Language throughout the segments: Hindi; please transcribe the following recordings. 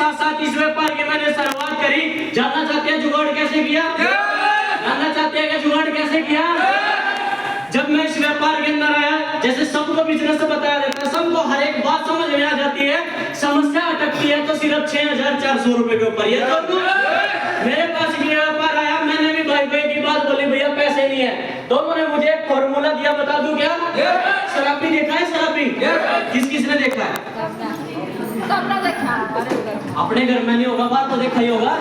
साथ साथ इस व्यापार की मैंने शुरुआत करी। जानना चाहते हैं जुगाड़ कैसे किया? जानना चाहते हैं कि जुगाड़ कैसे किया? जब मैं इस व्यापार के अंदर आया, जैसे सबको बिजनेस बताया जाता है, सबको हर एक बात समझ में आ जाती है, समस्या अटकती है तो सिर्फ 6,400 रुपए के ऊपर। ये तो मेरे पास भी व्यापार आया, मैंने भी भाई भाई की बात बोली, भैया पैसे नहीं है, तो उन्होंने मुझे एक फॉर्मूला दिया, बता दूं क्या? शराबी देखा है? शराबी किस किस ने देखा है? अपने घर में नहीं होगा, बाहर तो देखा ही होगा।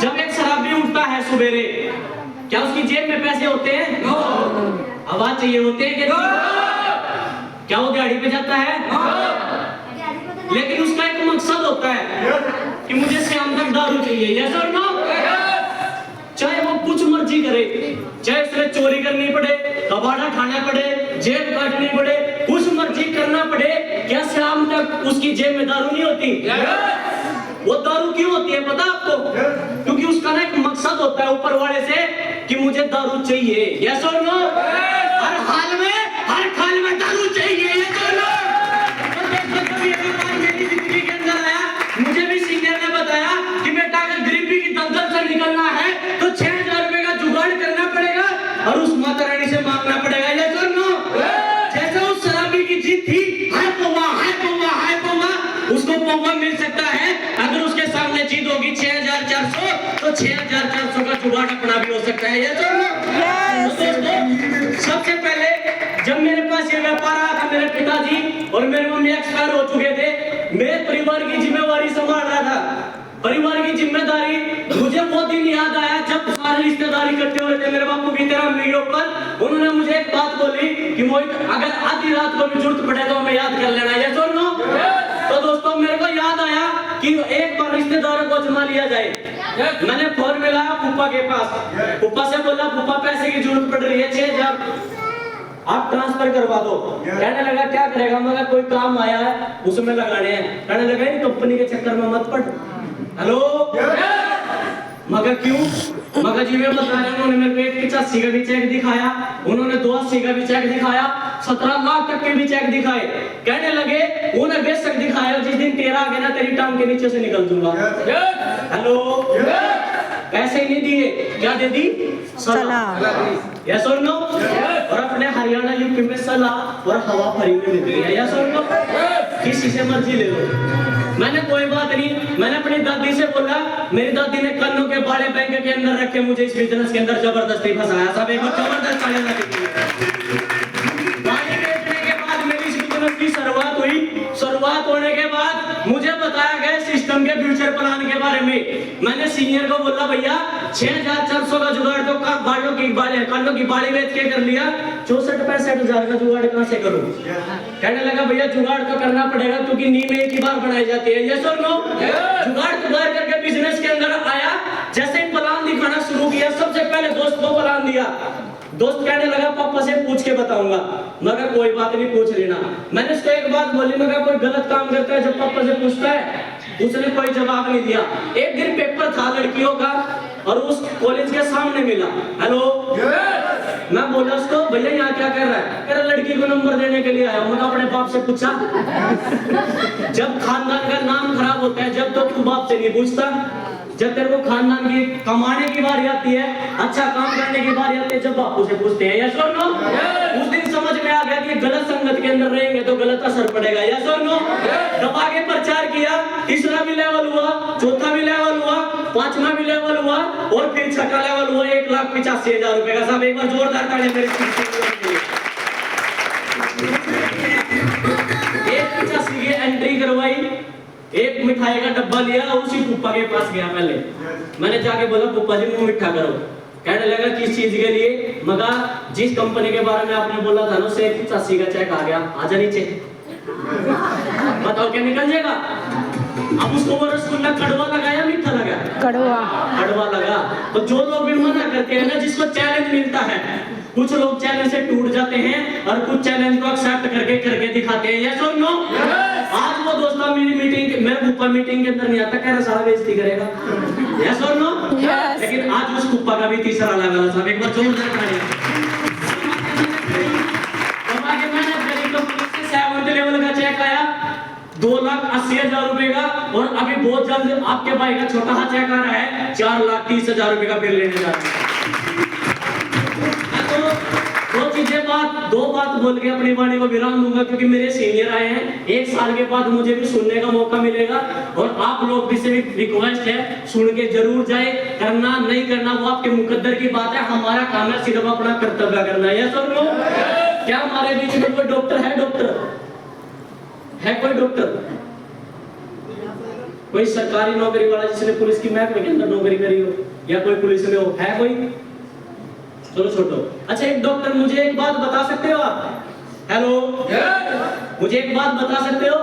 जब एक शराबी उठता है सवेरे, क्या उसकी जेब में पैसे होते हैं? आवाज चाहिए होते हैं कि क्या वो दिहाड़ी पे जाता है? लेकिन उसका एक मकसद होता है कि मुझे शाम तक दारू चाहिए। यस और नो? चाहे वो कुछ मर्जी करे, चाहे उसने चोरी करनी पड़े, कबाड़ा खाना पड़े, जेब काटनी पड़े, कुछ मर्जी करना पड़े, क्या शाम तक उसकी जेब में दारू नहीं होती? वो दारू क्यों होती है पता आपको? क्योंकि उसका ना एक मकसद होता है ऊपर वाले से कि मुझे दारू चाहिए। यस और नो? हर हाल में दारू चाहिए। यस और नो? मेरी जिंदगी के अंदर आया, मुझे भी सीनियर ने बताया कि बेटा अगर गरीबी की दलदल से निकलना है तो 6,000 रुपए का जुगाड़ करना पड़ेगा और उस माता रानी से मांगना पड़ेगा। यस और नो? जैसे उस शराबी की जीत थी, हाय पौवा, हाय पौवा, हाय पौवा, उसको पौवा मिल सकता है। अगर उसके सामने जीत होगी 6,400 तो 6,400 का जुगाड़ अपना भी हो सकता है। यस और नो? सबसे पहले जब मेरे पास ये व्यापार आया था, मेरे पिताजी और मेरी मम्मी एक्सपायर हो चुके थे, मैं परिवार की जिम्मेवारी संभाल रहा था। परिवार की जिम्मेदारी मुझे वो दिन याद आया जब सारे रिश्तेदार इकट्ठे हुए थे मेरे बापू की तरह मेरे ऊपर। उन्होंने मुझे एक बात बोली कि मोहित अगर आधी रात को भी जरूरत पड़े तो हमें याद कर लेना। यस और नो? तो दोस्तों मेरे को याद आया कि एक बार रिश्तेदारों को जमा लिया जाए। मैंने फोन मिलाया फूफा के पास, फूफा से बोला फूफा पैसे की जरूरत पड़ रही है 6,000 आप ट्रांसफर करवा दो। कहने लगा क्या करेगा? मगर कोई काम आया है उसमें लगाने हैं। कहने लगा इन कंपनी के चक्कर में मत पड़। हेलो मगर क्यों? मगर जी वे बता रहे, उन्होंने मेरे को 1,85 का भी चेक दिखाया, उन्होंने 2,80 का भी चेक दिखाया, 17 लाख तक के भी चेक दिखाए। कहने लगे उन्हें बेशक दिखाया, जिस दिन तेरा आ गया ना तेरी टांग के नीचे से निकल दूंगा। हेलो पैसे नहीं दिए, क्या दे दी? सलाह। यस और नो? और अपने हरियाणा यूपी में सलाह और हवा फ्री में मिलती है। यस और नो? किसी से मर्जी ले लो। मैंने कोई बात नहीं, मैंने अपनी दादी से बोला, मेरी दादी ने कानों के बाड़े बैंक के अंदर रख के मुझे इस बिजनेस के अंदर जबरदस्ती फंसाया। सब एक जबरदस्त तालियां के बाद मेरी इस बिजनेस की शुरुआत हुई। शुरुआत होने के बाद मुझे बताया गया सिस्टम के फ्यूचर प्लान के बारे में। मैंने सीनियर को बोला भैया 6,400 का जुगाड़ तो कानों की बाड़ी बेच के कर लिया, 64-65 का जुगाड़ कहां से करूं? कहने लगा भैया जुगाड़ तो करना पड़ेगा क्योंकि नींव एक ही बार बनाई जाती है। यस और नो? जुगाड़ जुगाड़ करके बिजनेस के अंदर आया। जैसे ही प्लान दिखाना शुरू किया, सबसे पहले दोस्त को प्लान दिया। दोस्त कहने लगा पापा से पूछ के बताऊंगा। मगर कोई बात नहीं, पूछ लेना। मैंने उसको एक बात बोली, मगर कोई गलत काम करता है जब पापा से पूछता है, उसने कोई जवाब नहीं दिया। एक दिन पेपर था लड़कियों का और उस कॉलेज के सामने मिला। हेलो मैं बोला उसको भैया यहाँ क्या कर रहा है? कह रहा लड़की को नंबर देने के लिए आया हूँ। मैं अपने बाप से पूछा जब खानदान का नाम खराब होता है जब तो तू बाप से नहीं पूछता। जब तेरे को खानदान की कमाने की बारी आती है, अच्छा काम करने की बारी आती है, जब बापू से पूछते हैं। यस और नो? उस दिन समझ में आ गया कि गलत संगत के अंदर रहेंगे तो गलत असर पड़ेगा। यस और नो? दबा के प्रचार किया, तीसरा भी लेवल हुआ, चौथा भी लेवल हुआ, पांचवा भी लेवल हुआ और फिर छठा लेवल हुआ 1,85,000 रुपए का। सब एक बार जोरदार ताली मेरे 1,85 की एंट्री करवाई। एक मिठाई का डब्बा लिया, उसी पुप्पा के पास गया। पहले मैंने जाके बोला पुप्पा जी मुंह मिठा करो। कहने लगा किस चीज के लिए? मगर जिस कंपनी के बारे में आपने बोला था ना उससे 1,85 का चेक आ गया, आजा नीचे। बताओ क्या निकल जाएगा? अब उसको वो रसगुल्ला कड़वा लगा या मीठा लगा? कड़वा लगा। तो जो लोग भी मना करते हैं ना, जिसको चैलेंज मिलता है, कुछ लोग चैलेंज से टूट जाते हैं और कुछ चैलेंज को एक्सेप्ट करके दिखाते हैं। यस और नो? आज वो दोस्तों मेरी मीटिंग, मेरे पुप्पा मीटिंग के अंदर नहीं आता, कह रहा सारा बेइज्जती करेगा। यस और नो? लेकिन आज उस पुप्पा का भी तीसरा लेवल था। एक बार जोरदार तालियां। मैंने 7th लेवल का चेक आया, 2,80,000 रुपए का, और अभी बहुत जल्द आपके भाई का छोटा हाथ चेक आ रहा है 4,30,000 रुपए का बिल लेने जा रहा है। तो दो बात बोल के अपनी वाणी को विराम दूंगा, क्योंकि मेरे सीनियर आए हैं, 1 साल के बाद मुझे भी सुनने का मौका मिलेगा, और आप लोग भी से भी रिक्वेस्ट है सुन के जरूर जाए। करना नहीं करना वो आपके मुकद्दर की बात है, हमारा काम है सिर्फ अपना कर्तव्य करना है। यस और नो? क्या हमारे बीच में कोई डॉक्टर है? डॉक्टर है कोई? डॉक्टर कोई सरकारी नौकरी वाला जिसने पुलिस की महकमे के अंदर नौकरी करी हो, या कोई पुलिस में हो, है कोई? चलो छोटो। अच्छा, एक डॉक्टर, मुझे एक बात बता सकते हो आप? हेलो, मुझे एक बात बता सकते हो?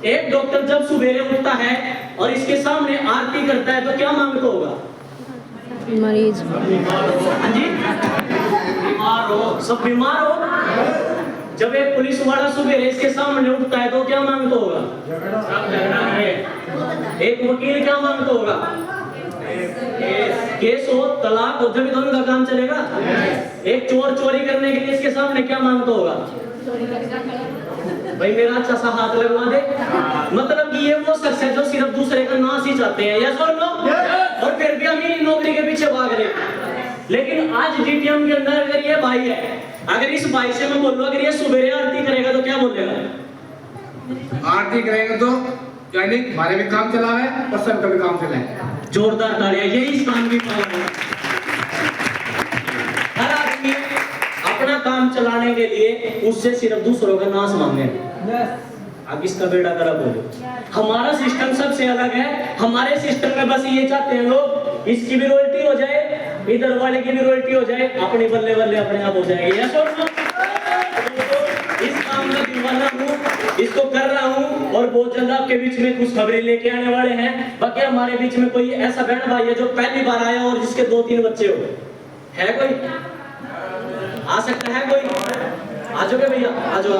एक डॉक्टर जब सवेरे उठता है और इसके सामने आरती करता है तो क्या मांगता होगा? मरीज। हाँ जी, बीमार हो, सब बीमार हो। जब एक पुलिस वाला सवेरे इसके सामने उठता है तो क्या मांगता होगा? एक वकील क्या मांगता होगा? केस हो, तलाक हो, जब दोनों का काम चलेगा। एक चोर चोरी करने के लिए इसके सामने क्या मांगता होगा? भाई मेरा अच्छा सा हाथ लगवा दे। मतलब कि ये वो शख्स है जो सिर्फ दूसरे का नाश ही चाहते हैं। यस और नो? और फिर भी हम ही नौकरी के पीछे भाग रहे हैं। लेकिन आज डीटीएम के अंदर अगर ये भाई है, अगर इस भाई से मैं बोलूं अगर ये सवेरे आरती करेगा तो क्या बोलेगा? आरती करेगा तो यानी हमारे भी काम चला है और सबका भी काम चला है। जोरदार तालियां, यही इस काम की पावर है। हर आदमी अपना काम चलाने के लिए उससे सिर्फ दूसरों का नाश मांगे। अब इसका बेटा करा बोलो। हमारा सिस्टम सबसे अलग है। हमारे सिस्टम में बस ये चाहते हैं लोग, इसकी भी रॉयल्टी हो जाए, इधर वाले की भी रॉयल्टी हो जाए, अपनी बल्ले बल्ले अपने आप हो जाएगी। यस और नो? इस काम में दीवाना हूँ, इसको कर रहा हूँ, और बहुत जल्द आपके बीच में कुछ खबरें लेके आने वाले हैं। बाकी हमारे बीच में कोई ऐसा बहन भाई है जो पहली बार आया और जिसके 2-3 बच्चे हो, है कोई? आ सकता है कोई? आ जाओगे भैया, आ जाओ।